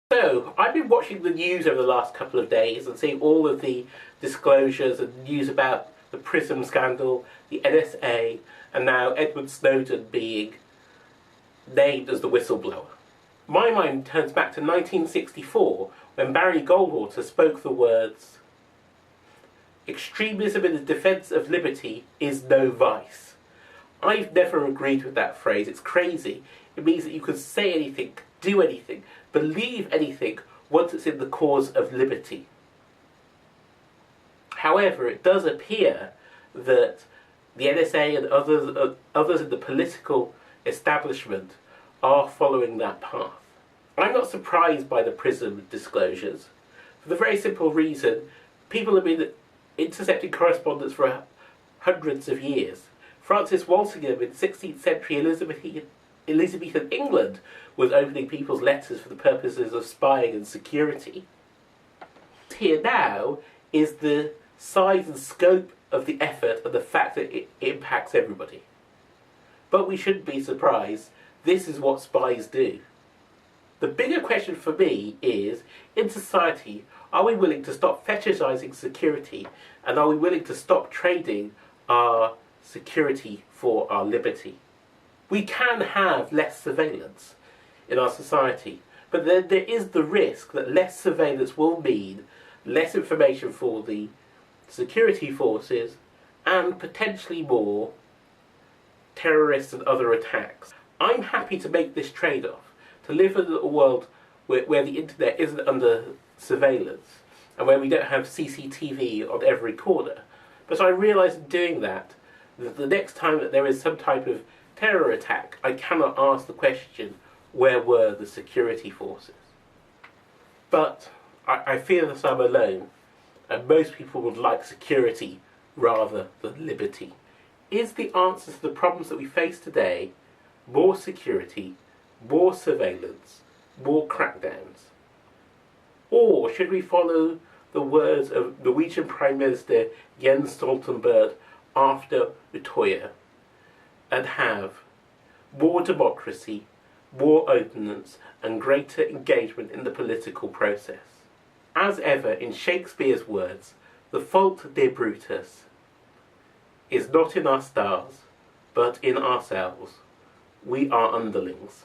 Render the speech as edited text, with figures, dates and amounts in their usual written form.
So, I've been watching the news over the last couple of days and seeing all of the disclosures and news about the Prism scandal, the NSA, and now Edward Snowden being named as the whistleblower. My mind turns back to 1964 when Barry Goldwater spoke the words, "Extremism in the defence of liberty is no vice." I've never agreed with that phrase. It's crazy. It means that you can say anything, do anything, believe anything once it's in the cause of liberty. However, it does appear that the NSA and others in the political establishment are following that path. I'm not surprised by the Prism disclosures, for the very simple reason people have been intercepting correspondence for hundreds of years. Francis Walsingham in 16th century Elizabethan England was opening people's letters for the purposes of spying and security. Here now is the size and scope of the effort and the fact that it impacts everybody. But we shouldn't be surprised. This is what spies do. The bigger question for me is, in society, are we willing to stop fetishizing security, and are we willing to stop trading our security for our liberty? We can have less surveillance in our society, but then there is the risk that less surveillance will mean less information for the security forces and potentially more terrorists and other attacks. I'm happy to make this trade-off, to live in a world where the internet isn't under surveillance and where we don't have CCTV on every corner. But I realise in doing that the next time that there is some type of terror attack, I cannot ask the question, where were the security forces? But I fear that I'm alone, and most people would like security rather than liberty. Is the answer to the problems that we face today more security, more surveillance, more crackdowns? Or should we follow the words of Norwegian Prime Minister Jens Stoltenberg after Utøya and have more democracy, more openness, and greater engagement in the political process? As ever, in Shakespeare's words, the fault, dear Brutus, is not in our stars, but in ourselves. We are underlings.